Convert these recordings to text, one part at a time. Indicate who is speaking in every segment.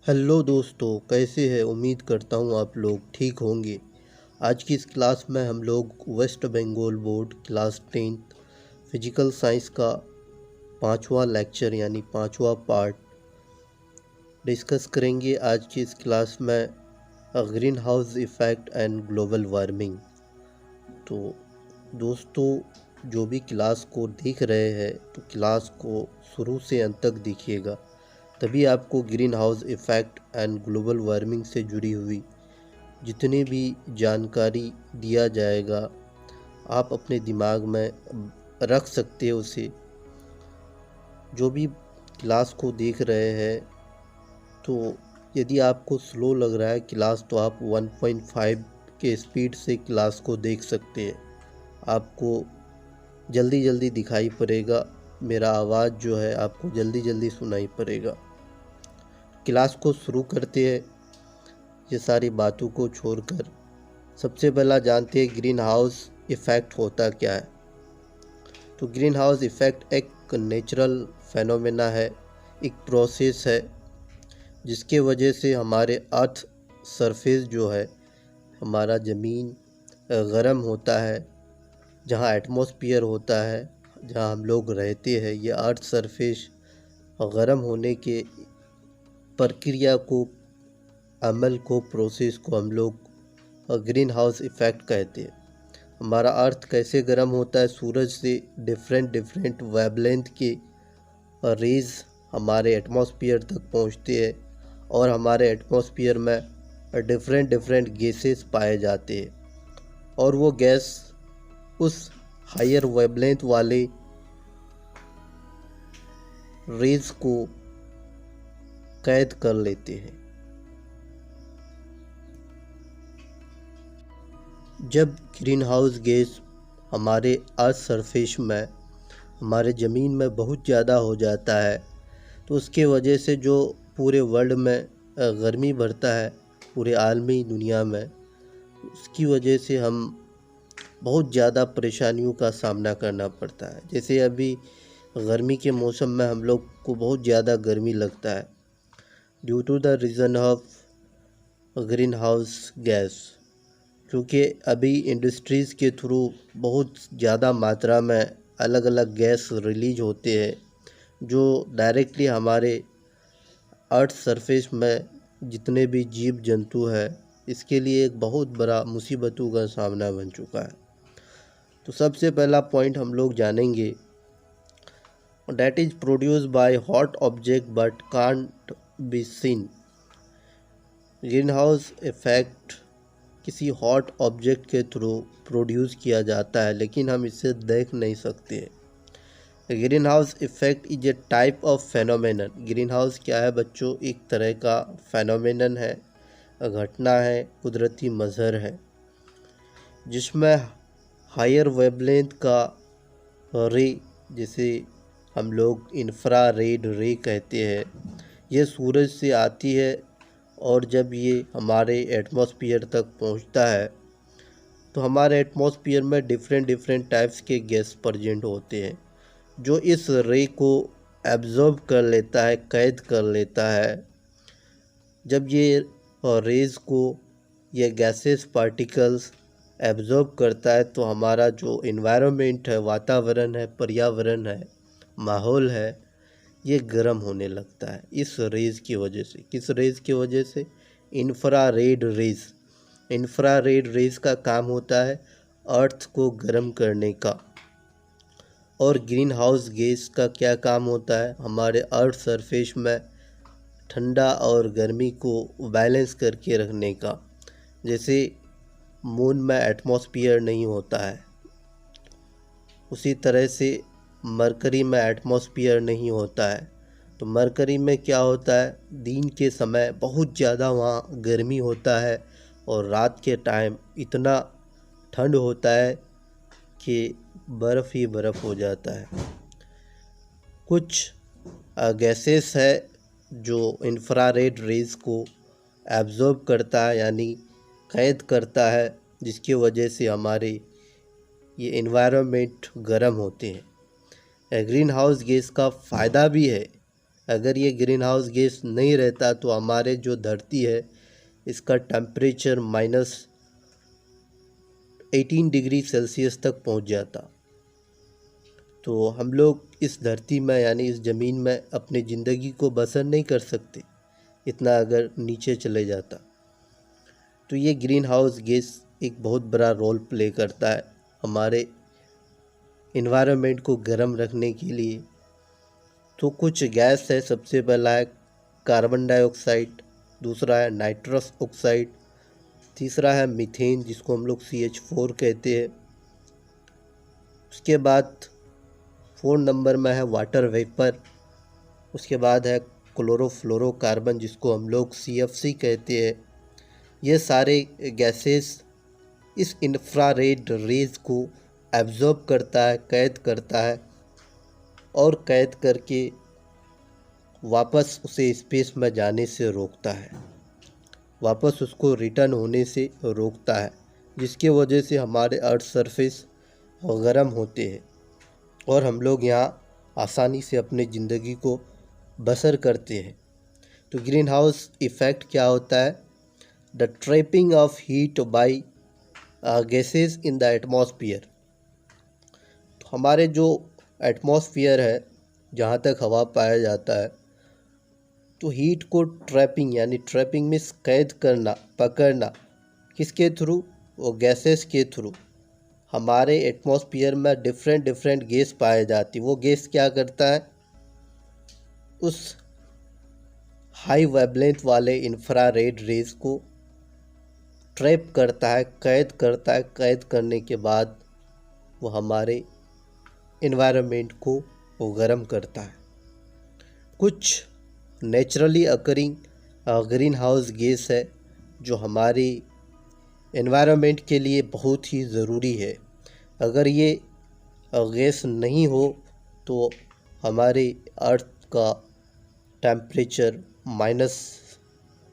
Speaker 1: Hello दोस्तों, कैसे हैं? उम्मीद करता हूँ आप लोग ठीक होंगे। आज की इस क्लास में हम लोग West Bengal board class 10th physical science का पांचवा लेक्चर यानी पांचवा पार्ट डिस्कस करेंगे। आज की इस क्लास में green house effect and global warming. तो दोस्तों, जो भी क्लास को देख रहे हैं तो क्लास को शुरू से अंत तक देखिएगा, तभी आपको green house effect and global warming से जुड़ी हुई जितनी भी जानकारी दिया जाएगा आप अपने दिमाग में रख सकते हो उसे। जो भी क्लास को देख रहे हैं, तो यदि आपको स्लो लग रहा है क्लास तो आप 1.5 के स्पीड से क्लास को देख सकते हैं। आपको जल्दी जल्दी दिखाई पड़ेगा, मेरा आवाज़ जो है आपको जल्दी जल्दी सुनाई पड़ेगा। क्लास को शुरू करते हैं। ये सारी बातों को छोड़कर सबसे पहला जानते हैं ग्रीन हाउस इफ़ेक्ट होता क्या है। तो ग्रीन हाउस इफ़ेक्ट एक नेचुरल फेनोमेना है, एक प्रोसेस है जिसके वजह से हमारे अर्थ सरफेस जो है, हमारा ज़मीन गर्म होता है। जहाँ एटमॉस्फेयर होता है, जहाँ हम लोग रहते हैं, ये अर्थ सरफेस गर्म होने के प्रक्रिया को, अमल को, प्रोसेस को हम लोग ग्रीन हाउस इफ़ेक्ट कहते हैं। हमारा अर्थ कैसे गर्म होता है? सूरज से डिफरेंट वेवलेंथ के रेज़ हमारे एटमॉस्फेयर तक पहुंचते हैं और हमारे एटमॉस्फेयर में डिफरेंट गैसेस पाए जाते हैं और वो गैस उस हायर वेवलेंथ वाले रेज़ को कैद कर लेते हैं। जब ग्रीन हाउस गैस हमारे अर्थ सरफेस में, हमारे ज़मीन में बहुत ज़्यादा हो जाता है तो उसके वजह से जो पूरे वर्ल्ड में गर्मी बढ़ता है, पूरे आलमी दुनिया में, उसकी वजह से हम बहुत ज़्यादा परेशानियों का सामना करना पड़ता है। जैसे अभी गर्मी के मौसम में हम लोग को बहुत ज़्यादा गर्मी लगता है due to the reason of green house gas, क्योंकि अभी इंडस्ट्रीज़ के थ्रू बहुत ज़्यादा मात्रा में अलग अलग गैस रिलीज होते हैं जो डायरेक्टली हमारे अर्थ सरफेस में जितने भी जीव जंतु है, इसके लिए एक बहुत बड़ा मुसीबतों का सामना बन चुका है। तो सबसे पहला पॉइंट हम लोग जानेंगे, that is produce by hot object but can't be seen. Green house effect किसी हॉट ऑब्जेक्ट के थ्रू प्रोड्यूस किया जाता है लेकिन हम इसे देख नहीं सकते। Green house effect is a type of phenomenon. Green house क्या है बच्चों? एक तरह का फेनोमेनन है, घटना है, कुदरती मंजर है जिसमें हायर वेवलेंथ का रे, जिसे हम लोग इंफ्रारेड रे कहते हैं, ये सूरज से आती है और जब ये हमारे एटमॉस्फेयर तक पहुंचता है तो हमारे एटमॉस्फेयर में डिफरेंट टाइप्स के गैस प्रेजेंट होते हैं जो इस रे को एब्जॉर्ब कर लेता है, कैद कर लेता है। जब ये रेज़ को ये गैसेस पार्टिकल्स एब्जॉर्ब करता है तो हमारा जो इन्वायरमेंट है, वातावरण है, पर्यावरण है, माहौल है, ये गर्म होने लगता है इस रेज़ की वजह से। किस रेज़ की वजह से? Infrared rays. इंफ्रारेड रेज़ का काम होता है अर्थ को गर्म करने का। और ग्रीन हाउस गैस का क्या काम होता है? हमारे अर्थ सरफेस में ठंडा और गर्मी को बैलेंस करके रखने का। जैसे मून में एटमॉस्फेयर नहीं होता है, उसी तरह से मरकरी में एटमॉस्फेयर नहीं होता है। तो मरकरी में क्या होता है? दिन के समय बहुत ज़्यादा वहाँ गर्मी होता है और रात के टाइम इतना ठंड होता है कि बर्फ़ ही बर्फ़ हो जाता है। कुछ गैसेस है जो इंफ्रारेड रेज़ को एब्जॉर्ब करता है यानी कैद करता है, जिसकी वजह से हमारे ये एनवायरनमेंट गर्म होते हैं। ग्रीन हाउस गैस का फ़ायदा भी है अगर ये ग्रीन हाउस गैस नहीं रहता तो हमारे जो धरती है इसका टेम्परेचर -18 डिग्री सेल्सियस तक पहुंच जाता। तो हम लोग इस धरती में यानी इस ज़मीन में अपनी ज़िंदगी को बसर नहीं कर सकते इतना अगर नीचे चले जाता। तो ये ग्रीन हाउस गैस एक बहुत बड़ा रोल प्ले करता है हमारे इन्वायरमेंट को गर्म रखने के लिए। तो कुछ गैस है, सबसे पहला है कार्बन डाइऑक्साइड, दूसरा है नाइट्रस ऑक्साइड, तीसरा है मीथेन जिसको हम लोग CH4 कहते हैं। उसके बाद 4 नंबर में है वाटर वेपर। उसके बाद है क्लोरोफ्लोरोकार्बन जिसको हम लोग CFC कहते हैं। ये सारे गैसेस इस इंफ्रारेड रेज को एब्जॉर्ब करता है, कैद करता है और कैद करके वापस उसे स्पेस में जाने से रोकता है, वापस उसको रिटर्न होने से रोकता है, जिसके वजह से हमारे अर्थ सरफेस गर्म होते हैं और हम लोग यहाँ आसानी से अपनी ज़िंदगी को बसर करते हैं। तो ग्रीन हाउस इफ़ेक्ट क्या होता है? The trapping of heat bye gases in the atmosphere. तो हमारे जो एटमॉस्फेयर है, जहाँ तक हवा पाया जाता है, तो हीट को ट्रैपिंग यानी ट्रैपिंग मीन्स कैद करना, पकड़ना, किसके थ्रू? वो गैसेस के थ्रू। हमारे एटमॉस्फेयर में डिफरेंट गैस पाए जाती। वो गैस क्या करता है? उस हाई वेवलेंथ वाले इंफ्रारेड रेज को ट्रैप करता है, कैद करता है। कैद करने के बाद वो हमारे इन्वायरमेंट को वो गर्म करता है। कुछ naturally occurring green house gas है जो हमारी एनवायरनमेंट के लिए बहुत ही ज़रूरी है। अगर ये गैस नहीं हो तो हमारे अर्थ का टेम्परेचर माइनस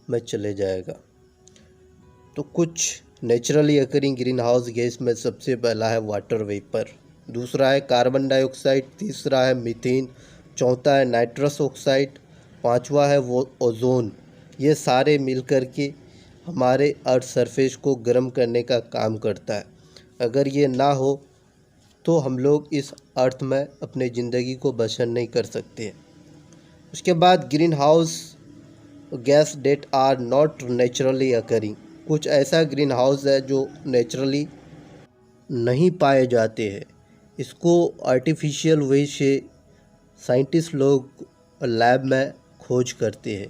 Speaker 1: में चले जाएगा। तो कुछ naturally occurring green house gas में सबसे पहला है वाटर वेपर, दूसरा है कार्बन डाइऑक्साइड, तीसरा है मीथेन, चौथा है नाइट्रस ऑक्साइड, पांचवा है वो ओजोन। ये सारे मिलकर के हमारे अर्थ सरफेस को गर्म करने का काम करता है। अगर ये ना हो तो हम लोग इस अर्थ में अपने ज़िंदगी को बसर नहीं कर सकते। उसके बाद green house gas that are not naturally occurring. कुछ ऐसा ग्रीन हाउस है जो नेचुरली नहीं पाए जाते हैं, इसको आर्टिफिशियल वे से साइंटिस्ट लोग लैब में खोज करते हैं।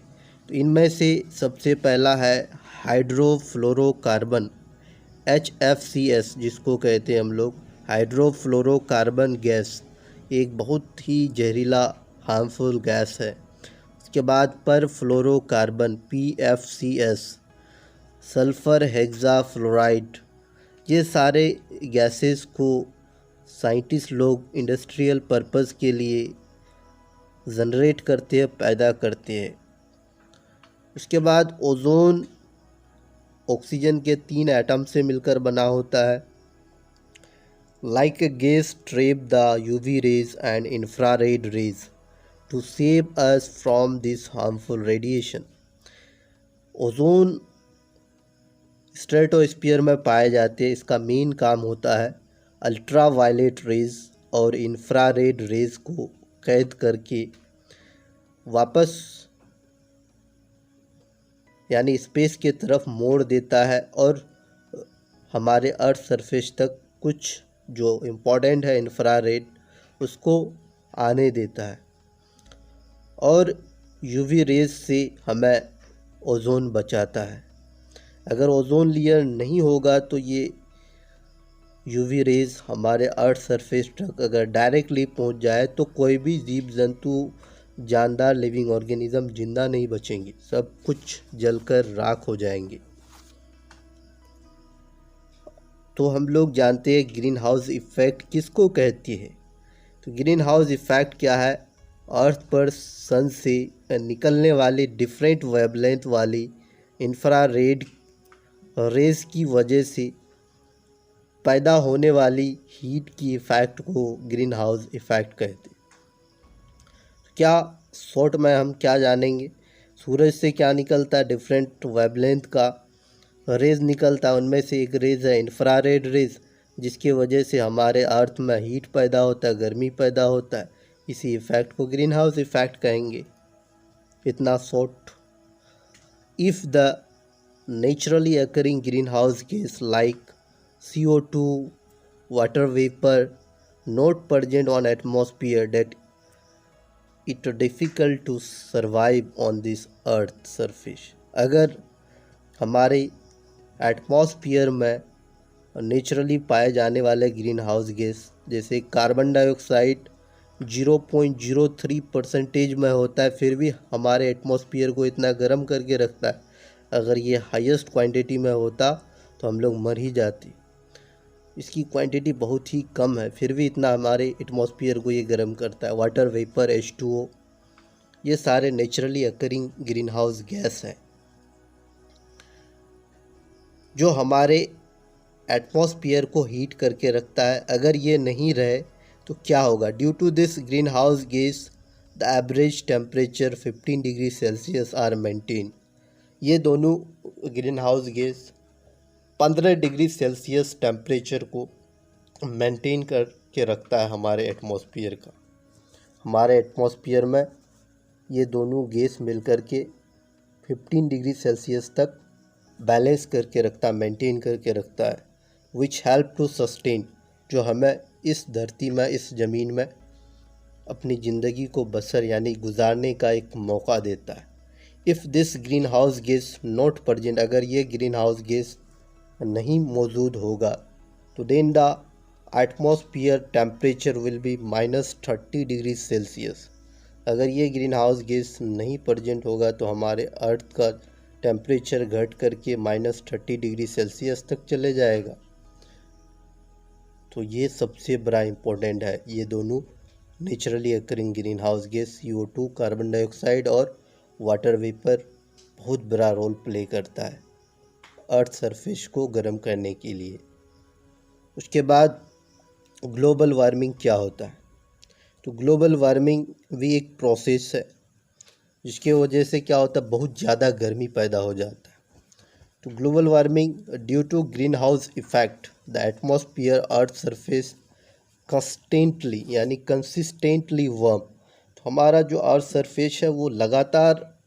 Speaker 1: तो इनमें से सबसे पहला है हाइड्रोफ्लोरोकार्बन, HFCS जिसको कहते हैं हम लोग हाइड्रोफ्लोरोकार्बन गैस। एक बहुत ही जहरीला हार्मफुल गैस है। उसके बाद परफ्लोरोकार्बन PFCS, सल्फ़र हेक्साफ्लोराइड। ये सारे गैसेस को साइंटिस्ट लोग इंडस्ट्रियल पर्पस के लिए जनरेट करते हैं, पैदा करते हैं। उसके बाद ओजोन ऑक्सीजन के 3 एटम से मिलकर बना होता है। Like a gas trap the UV rays and infrared rays to save us from this harmful radiation. Ozone stratosphere में पाए जाते हैं। इसका मेन काम होता है अल्ट्रा वायलेट रेज और इंफ्रारेड रेज को कैद करके वापस यानी स्पेस की तरफ मोड़ देता है और हमारे अर्थ सरफेस तक कुछ जो इम्पोर्टेंट है इंफ्रारेड उसको आने देता है और UV रेज से हमें ओजोन बचाता है। अगर ओजोन लेयर नहीं होगा तो ये UV रेज हमारे अर्थ सरफेस तक अगर डायरेक्टली पहुंच जाए तो कोई भी जीव जंतु, जानदार लिविंग ऑर्गेनिज्म जिंदा नहीं बचेंगे, सब कुछ जलकर राख हो जाएंगे। तो हम लोग जानते हैं ग्रीन हाउस इफ़ेक्ट किसको कहती है। तो ग्रीन हाउस इफ़ेक्ट क्या है? अर्थ पर सन से निकलने वाली डिफरेंट वेवलेंथ वाली इंफ्रारेड रेज की वजह से पैदा होने वाली हीट की इफ़ेक्ट को ग्रीन हाउस इफ़ेक्ट कहते हैं। क्या शॉर्ट में हम क्या जानेंगे, सूरज से क्या निकलता है, डिफरेंट वेवलेंथ का रेज निकलता है, उनमें से एक रेज है इंफ्रारेड रेज, जिसकी वजह से हमारे अर्थ में हीट पैदा होता है, गर्मी पैदा होता है। इसी इफ़ेक्ट को ग्रीन हाउस इफ़ेक्ट कहेंगे। इतना short. If the naturally occurring green house gas like CO2, water vapour not present on atmosphere that it difficult to survive on this earth surface। अगर हमारे एटमॉस्फियर में नेचुरली पाए जाने वाले green house gas जैसे carbon dioxide 0.03% में होता है, फिर भी हमारे एटमॉस्फियर को इतना गर्म करके रखता है। अगर ये हाईएस्ट क्वांटिटी में होता तो हम लोग मर ही जाते। इसकी क्वांटिटी बहुत ही कम है, फिर भी इतना हमारे एटमॉस्फियर को ये गर्म करता है। वाटर वेपर, H2O, ये सारे naturally occurring green house gas हैं जो हमारे एटमॉस्फियर को हीट करके रखता है। अगर ये नहीं रहे तो क्या होगा? Due to this green house gas the average temperature 15 degree Celsius are maintain. ये दोनों green house gas 15 degree Celsius temperature को मेंटेन करके रखता है हमारे एटमॉस्फियर का। हमारे एटमॉस्फियर में ये दोनों गैस मिलकर के 15 डिग्री सेल्सियस तक बैलेंस करके रखता है, मेंटेन करके रखता है। विच हेल्प टू सस्टेन, जो हमें इस धरती में, इस ज़मीन में अपनी ज़िंदगी को बसर यानी गुजारने का एक मौका देता है। If this green house gas not present, अगर ये ग्रीन हाउस गैस नहीं मौजूद होगा तो then the atmosphere temperature will be -30 degree Celsius. अगर ये ग्रीन हाउस गैस नहीं प्रेजेंट होगा तो हमारे अर्थ का टेम्परेचर घट करके -30 डिग्री सेल्सियस तक चले जाएगा। तो ये सबसे बड़ा इम्पोर्टेंट है। ये दोनों naturally occurring green house gas CO2, carbon dioxide और वाटर वेपर बहुत बड़ा रोल प्ले करता है अर्थ सरफेस को गर्म करने के लिए। उसके बाद ग्लोबल वार्मिंग क्या होता है? तो ग्लोबल वार्मिंग भी एक प्रोसेस है जिसके वजह से क्या होता है, बहुत ज़्यादा गर्मी पैदा हो जाता है। तो global warming due to green house effect the atmosphere earth surface constantly यानी कंसिस्टेंटली वार्म। तो हमारा जो अर्थ सरफेस है वो लगातार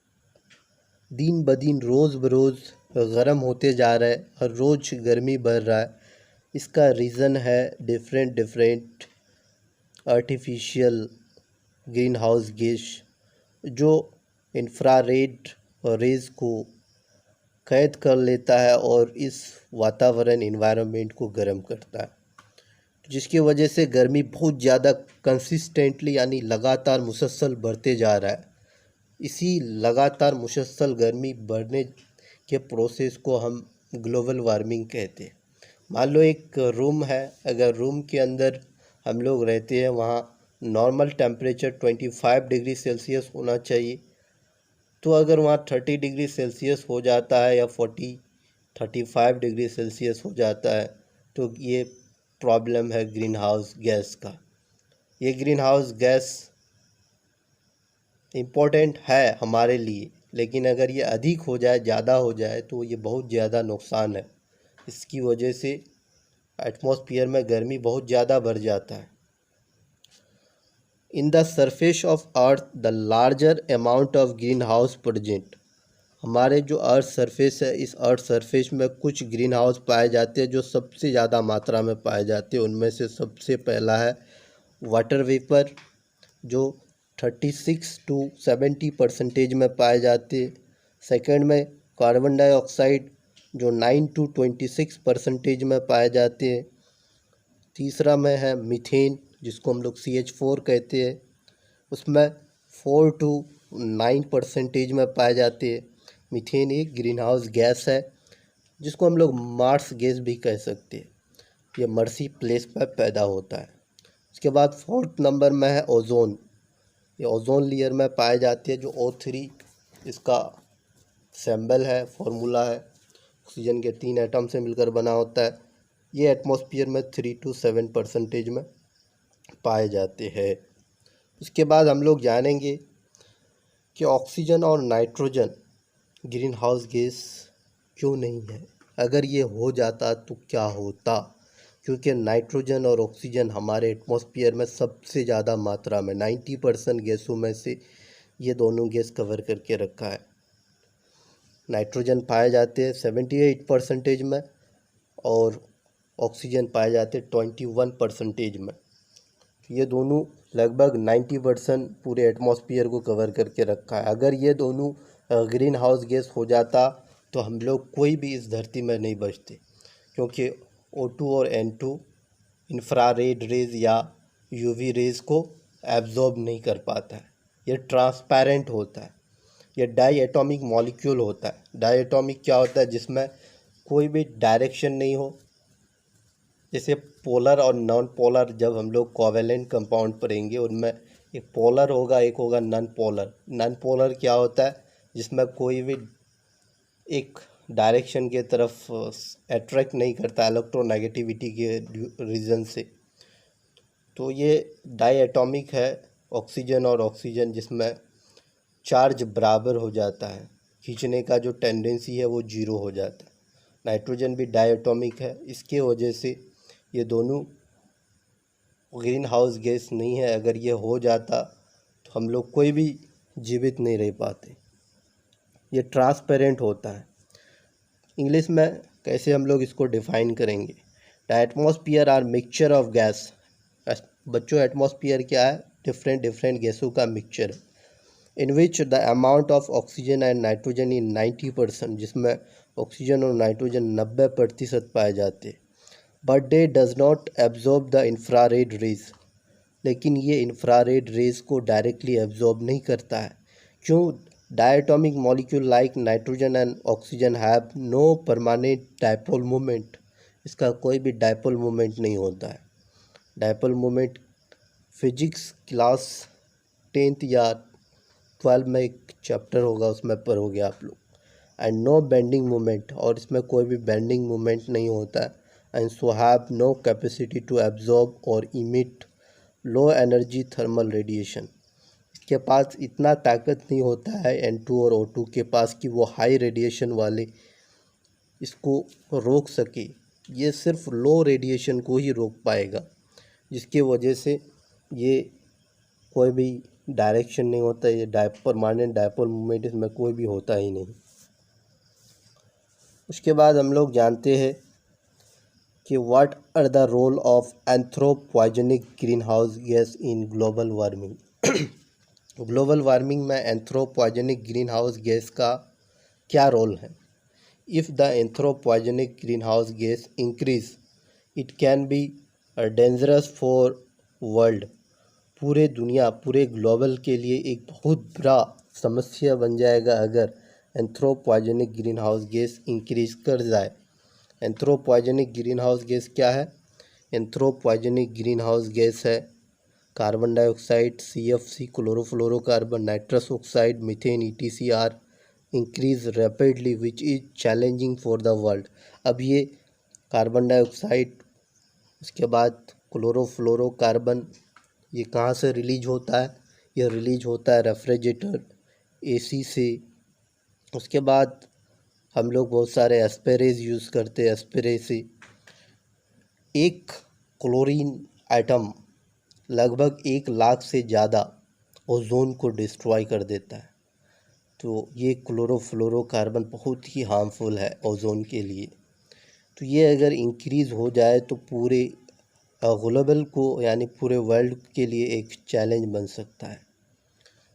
Speaker 1: दिन ब दिन, रोज़ बरोज़ गर्म होते जा रहा है, हर रोज़ गर्मी बढ़ रहा है। इसका रीज़न है different artificial green house gas जो इंफ्रारेड रेज़ को कैद कर लेता है और इस वातावरण इन्वायरमेंट को गर्म करता है, जिसकी वजह से गर्मी बहुत ज़्यादा कंसिस्टेंटली यानी लगातार मुसलसल बढ़ते जा रहा है। इसी लगातार मुसलसल गर्मी बढ़ने के प्रोसेस को हम ग्लोबल वार्मिंग कहते हैं। मान लो एक रूम है, अगर रूम के अंदर हम लोग रहते हैं, वहाँ नॉर्मल टेम्परेचर 25 डिग्री सेल्सियस होना चाहिए, तो अगर वहाँ 30 डिग्री सेल्सियस हो जाता है या 35 डिग्री सेल्सियस हो जाता है तो ये प्रॉब्लम है ग्रीन हाउस गैस का। ये ग्रीन हाउस गैस इम्पोर्टेंट है हमारे लिए, लेकिन अगर ये अधिक हो जाए, ज़्यादा हो जाए तो ये बहुत ज़्यादा नुकसान है। इसकी वजह से एटमॉस्फेयर में गर्मी बहुत ज़्यादा बढ़ जाता है। In the surface of earth the larger amount of green house present. हमारे जो अर्थ सरफेस है, इस अर्थ सरफेस में कुछ ग्रीन हाउस पाए जाते हैं जो सबसे ज़्यादा मात्रा में पाए जाते हैं। उनमें से सबसे पहला है वाटर वेपर जो 36 to 70% में पाए जाते हैं। सेकंड में कार्बन डाइऑक्साइड जो 9 to 26% में पाए जाते हैं। तीसरा में है मीथेन जिसको हम लोग CH4 कहते हैं, उसमें 4 to 9% में पाए जाते हैं। मीथेन एक ग्रीन हाउस गैस है जिसको हम लोग मार्स गैस भी कह सकते हैं। ये मर्सी प्लेस पर पैदा होता है। उसके बाद 4th नंबर में है ओजोन। ये ओजोन लेयर में पाए जाती है जो O3 इसका सिंबल है, फॉर्मूला है। ऑक्सीजन के 3 एटम से मिलकर बना होता है। ये एटमॉस्फेयर में 3 to 7% में पाए जाते हैं। उसके बाद हम लोग जानेंगे कि ऑक्सीजन और नाइट्रोजन ग्रीन हाउस गैस क्यों नहीं है। अगर ये हो जाता तो क्या होता, क्योंकि नाइट्रोजन और ऑक्सीजन हमारे एटमॉस्फेयर में सबसे ज़्यादा मात्रा में 90% गैसों में से ये दोनों गैस कवर करके रखा है। नाइट्रोजन पाए जाते हैं 78% में और ऑक्सीजन पाए जाते हैं 21% में। ये दोनों लगभग 90% पूरे एटमॉस्फेयर को कवर करके रखा है। अगर ये दोनों ग्रीन हाउस गैस हो जाता तो हम लोग कोई भी इस धरती में नहीं बचते, क्योंकि O2 और N2 इंफ्रारेड रेज या यूवी रेज को एब्जॉर्ब नहीं कर पाता है। ये ट्रांसपेरेंट होता है। ये डाई एटॉमिक मॉलिक्यूल होता है। डाई एटॉमिक क्या होता है, जिसमें कोई भी डायरेक्शन नहीं हो। जैसे पोलर और नॉन पोलर, जब हम लोग कोवेलेंट कंपाउंड पढ़ेंगे उनमें एक पोलर होगा, एक होगा नॉन पोलर। नॉन पोलर क्या होता है, जिसमें कोई भी एक डायरेक्शन के तरफ अट्रैक्ट नहीं करता इलेक्ट्रोनेगेटिविटी के रीज़न से। तो ये डाई एटॉमिक है ऑक्सीजन और ऑक्सीजन, जिसमें चार्ज बराबर हो जाता है, खींचने का जो टेंडेंसी है वो जीरो हो जाता है। नाइट्रोजन भी डाई एटॉमिक है, इसके वजह से ये दोनों ग्रीन हाउस गैस नहीं है। अगर ये हो जाता तो हम लोग कोई भी जीवित नहीं रह पाते। ये ट्रांसपेरेंट होता है। इंग्लिश में कैसे हम लोग इसको डिफ़ाइन करेंगे, the atmosphere are mixture of gas. बच्चों एटमॉस्फियर क्या है, डिफरेंट गैसों का मिक्सचर है, in which the amount of oxygen and nitrogen in 90%, जिसमें ऑक्सीजन और नाइट्रोजन 90% पाए जाते हैं। But they does not absorb the infrared rays, लेकिन ये इंफ्रारेड रेज को डायरेक्टली एब्जॉर्ब नहीं करता है। क्यों? Diatomic molecule like nitrogen and oxygen have no permanent dipole moment. इसका कोई भी डायपोल मोमेंट नहीं होता है। Dipole moment physics class 10th या 12 में एक चैप्टर होगा उसमें पढ़ोगे आप लोग। एंड नो बेंडिंग मोमेंट, और इसमें कोई भी बेंडिंग मोमेंट नहीं होता है। And so have no capacity to absorb or emit low energy thermal radiation. इसके पास इतना ताकत नहीं होता है N2 और O2 के पास कि वो हाई रेडिएशन वाले इसको रोक सके। ये सिर्फ लो रेडिएशन को ही रोक पाएगा, जिसकी वजह से ये कोई भी डायरेक्शन नहीं होता। ये परमानेंट डायपोल मूवमेंट इसमें कोई भी होता ही नहीं। उसके बाद हम लोग जानते हैं कि what are the role of anthropogenic green house gas in global warming. ग्लोबल वार्मिंग में एंथ्रोपोजेनिक ग्रीन हाउस गैस का क्या रोल है। If the anthropogenic green house gas increase it can be dangerous for world. पूरे दुनिया, पूरे ग्लोबल के लिए एक बहुत बड़ा समस्या बन जाएगा अगर anthropogenic green house gas increase कर जाए। एंथ्रोपोजेनिक ग्रीन हाउस गैस क्या है? एंथ्रोपोजेनिक ग्रीन हाउस गैस है carbon dioxide, CFC, chlorofluorocarbon, nitrous oxide, methane, ETC are increase rapidly which is challenging for the world. अब ये कार्बन डाइऑक्साइड, उसके बाद chlorofluorocarbon, ये कहाँ से रिलीज होता है? ये रिलीज होता है रेफ्रिजरेटर, AC से। उसके बाद हम लोग बहुत सारे एस्पेरेज यूज़ करते हैं। एस्पेरे से एक क्लोरीन एटम लगभग 1 लाख से ज़्यादा ओजोन को डिस्ट्रॉय कर देता है। तो ये क्लोरोफ्लोरोकार्बन बहुत ही हार्मफुल है ओजोन के लिए। तो ये अगर इंक्रीज़ हो जाए तो पूरे ग्लोबल को यानी पूरे वर्ल्ड के लिए एक चैलेंज बन सकता है।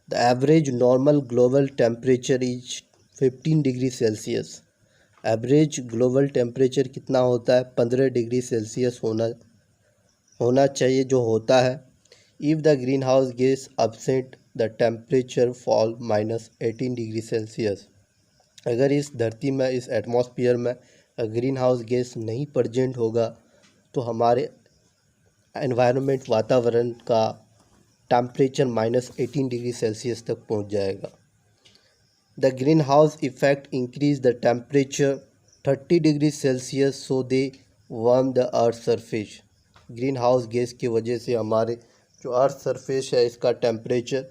Speaker 1: The average normal global temperature is 15 degree Celsius. Average global temperature कितना होता है? 15 डिग्री सेल्सियस होना चाहिए, जो होता है। If the green house gas upset the temperature fall -18 degree Celsius. अगर इस धरती में, इस एटमॉस्फेयर में ग्रीन हाउस गैस नहीं प्रेजेंट होगा तो हमारे एनवायरनमेंट, वातावरण का टेम्परेचर -18 डिग्री सेल्सियस तक पहुंच जाएगा। The green house effect increase the temperature 30 degree Celsius so they warm the earth surface. Green house gas की वजह से हमारे जो अर्थ सरफेस है इसका टेम्परेचर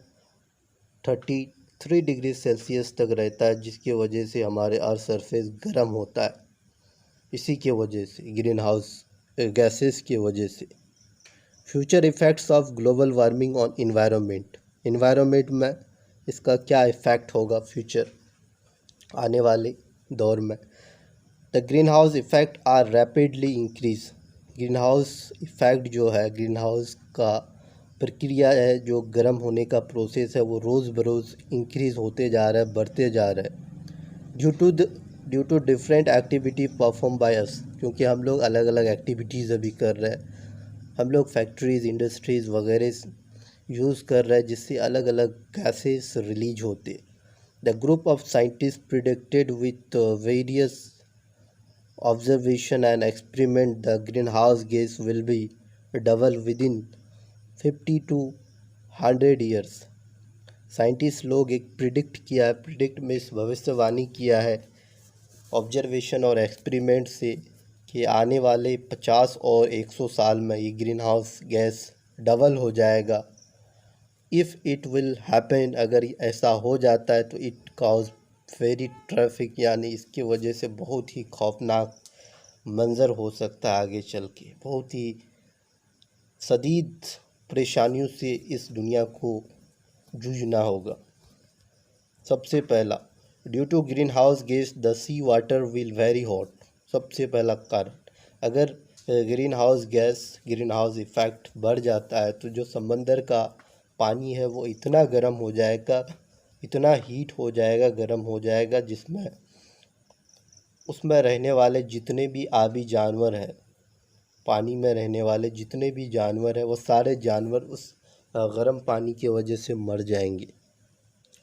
Speaker 1: 30 3 डिग्री सेल्सियस तक रहता है, जिसकी वजह से हमारे अर्थ सरफेस गर्म होता है। इसी के वजह से ग्रीन हाउस गैसेस की वजह से। Future effects of global warming on environment में इसका क्या इफ़ेक्ट होगा फ्यूचर आने वाले दौर में। The green house effect are rapidly increase. Green house effect जो है, ग्रीन हाउस का प्रक्रिया है, जो गर्म होने का प्रोसेस है, वो रोज़ बरोज़ इंक्रीज़ होते जा रहा है, बढ़ते जा रहा है due to different activity perform by us. क्योंकि हम लोग अलग अलग एक्टिविटीज़ अभी कर रहे हैं, हम लोग फैक्ट्रीज़ इंडस्ट्रीज़ वगैरह यूज़ कर रहे हैं, जिससे अलग अलग गैसेस रिलीज होते। The group of scientist predicted with various observation and experiment the green house gas will be double with in 50 to 100 years. Scientist लोग एक प्रिडिक्ट में इस भविष्यवाणी किया है ऑब्जर्वेशन और एक्सपेरिमेंट से कि आने वाले 50 और 100 साल में ये ग्रीन हाउस गैस डबल हो जाएगा। इफ़ इट विल हैपन, अगर ऐसा हो जाता है तो इट कॉज वेरी ट्रैफिक, यानी इसकी वजह से बहुत ही खौफनाक मंज़र हो सकता है आगे चल के। बहुत ही शदीद परेशानियों से इस दुनिया को जूझना होगा। सबसे पहला, due to green house gas the sea water will very hot. सबसे पहला कारण, अगर ग्रीन हाउस इफ़ेक्ट बढ़ जाता है तो जो समंदर का पानी है वो इतना गर्म हो जाएगा, इतना हीट हो जाएगा, गर्म हो जाएगा, जिसमें उसमें रहने वाले जितने भी आबी जानवर हैं, पानी में रहने वाले जितने भी जानवर हैं, वो सारे जानवर उस गर्म पानी की वजह से मर जाएंगे।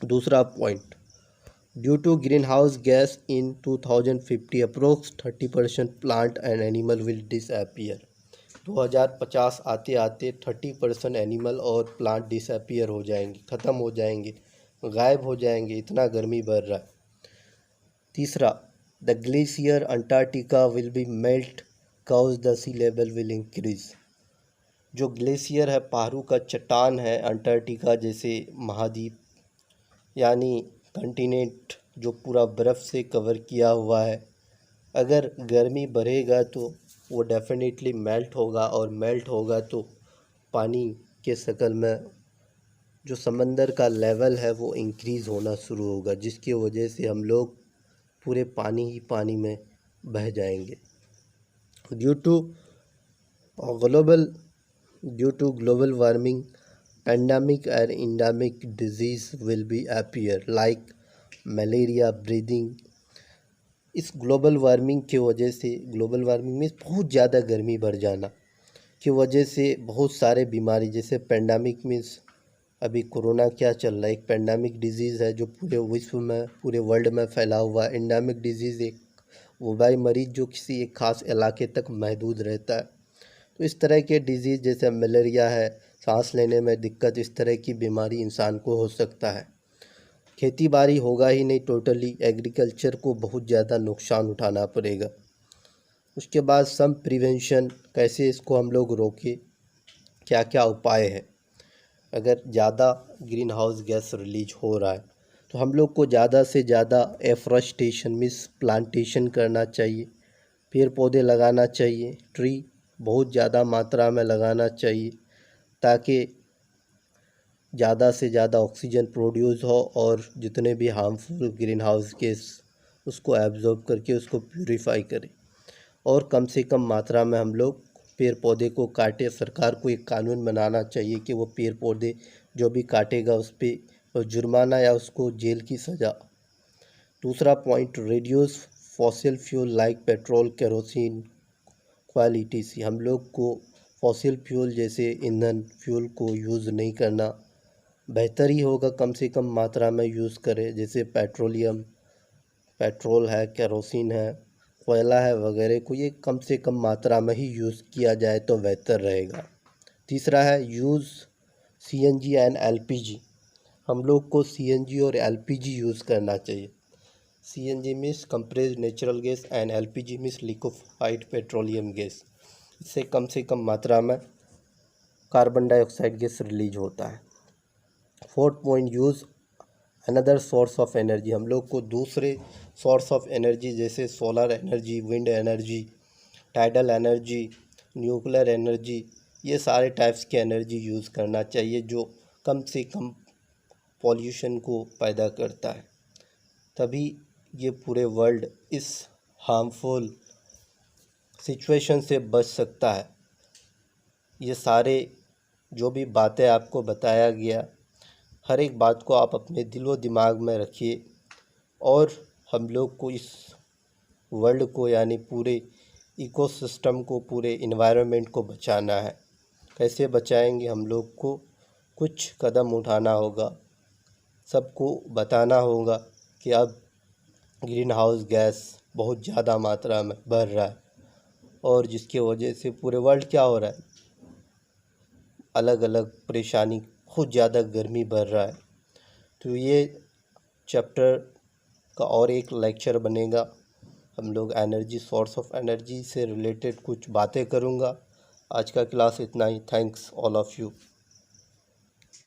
Speaker 1: दूसरा point, due to green house gas in 2050 approx 30% plant and animal will disappear. 2050 आते आते 30% एनिमल और प्लांट डिसअपीयर हो जाएंगे, ख़त्म हो जाएंगे, गायब हो जाएंगे, इतना गर्मी बढ़ रहा है। तीसरा, the glacier Antarctica will be melt cause the sea level will increase. जो ग्लेशियर है, पहाड़ों का चट्टान है, अंटार्कटिका जैसे महाद्वीप यानी कंटिनेंट जो पूरा बर्फ़ से कवर किया हुआ है, अगर गर्मी बढ़ेगा तो वो डेफिनेटली मेल्ट होगा, और मेल्ट होगा तो पानी के शक्ल में जो समंदर का लेवल है वो इंक्रीज़ होना शुरू होगा, जिसकी वजह से हम लोग पूरे पानी ही पानी में बह जाएंगे। Due to global warming pandemic and endemic disease will be appear like malaria, breathing। इस ग्लोबल वार्मिंग की वजह से, ग्लोबल वार्मिंग में बहुत ज़्यादा गर्मी बढ़ जाना की वजह से बहुत सारे बीमारी, जैसे पेंडेमिक मीन्स अभी कोरोना क्या चल रहा है, एक पेंडेमिक डिजीज़ है जो पूरे विश्व में, पूरे वर्ल्ड में फैला हुआ है। एंडेमिक डिजीज़ एक वबाई मरीज़ जो किसी एक ख़ास इलाके तक महदूद रहता है। तो इस तरह के डिजीज़ जैसे मलेरिया है, सांस लेने में दिक्कत, इस तरह की बीमारी इंसान को हो सकता है। खेती बाड़ी होगा ही नहीं, टोटली एग्रीकल्चर को बहुत ज़्यादा नुकसान उठाना पड़ेगा। उसके बाद सम प्रिवेंशन, कैसे इसको हम लोग रोकें, क्या क्या उपाय है। अगर ज़्यादा ग्रीन हाउस गैस रिलीज हो रहा है तो हम लोग को ज़्यादा से ज़्यादा एफॉरेस्टेशन मीन्स प्लांटेशन करना चाहिए, पेड़ पौधे लगाना चाहिए, ट्री बहुत ज़्यादा मात्रा में लगाना चाहिए, ताकि ज़्यादा से ज़्यादा ऑक्सीजन प्रोड्यूस हो और जितने भी हार्मफुल ग्रीन हाउस गैस उसको एब्जॉर्ब करके उसको प्यूरीफाई करे। और कम से कम मात्रा में हम लोग पेड़ पौधे को काटे। सरकार को एक कानून बनाना चाहिए कि वो पेड़ पौधे जो भी काटेगा उस पर जुर्माना या उसको जेल की सज़ा। दूसरा point, reduce fossil fuel like petrol, kerosene, quality सी। हम लोग को फॉसिल फ्यूल जैसे ईंधन फ्यूल को यूज़ नहीं करना, बेहतर ही होगा कम से कम मात्रा में यूज़ करें, जैसे पेट्रोल है, केरोसिन है, कोयला है वगैरह को ये कम से कम मात्रा में ही यूज़ किया जाए तो बेहतर रहेगा। तीसरा है यूज़ सीएनजी एंड एलपीजी। हम लोग को सीएनजी और एलपीजी यूज़ करना चाहिए। CNG means compressed natural gas and LPG means liquefied petroleum gas. इससे कम से कम मात्रा में कार्बन डाइऑक्साइड गैस रिलीज होता है। Fourth point, use another source of energy, हम लोग को दूसरे सोर्स ऑफ एनर्जी जैसे solar energy, wind energy, tidal energy, nuclear energy, ये सारे टाइप्स की एनर्जी यूज़ करना चाहिए जो कम से कम पॉल्यूशन को पैदा करता है। तभी ये पूरे वर्ल्ड इस हार्मफुल सिचुएशन से बच सकता है। ये सारे जो भी बातें आपको बताया गया, हर एक बात को आप अपने दिलो दिमाग में रखिए और हम लोग को इस वर्ल्ड को यानी पूरे इकोसिस्टम को, पूरे इन्वायरमेंट को बचाना है। कैसे बचाएंगे? हम लोग को कुछ कदम उठाना होगा, सबको बताना होगा कि अब ग्रीन हाउस गैस बहुत ज़्यादा मात्रा में बढ़ रहा है और जिसकी वजह से पूरे वर्ल्ड क्या हो रहा है, अलग अलग परेशानी, बहुत ज़्यादा गर्मी बढ़ रहा है। तो ये चैप्टर का और एक लेक्चर बनेगा, हम लोग एनर्जी, सोर्स ऑफ एनर्जी से रिलेटेड कुछ बातें करूँगा। आज का क्लास इतना ही। Thanks all of you.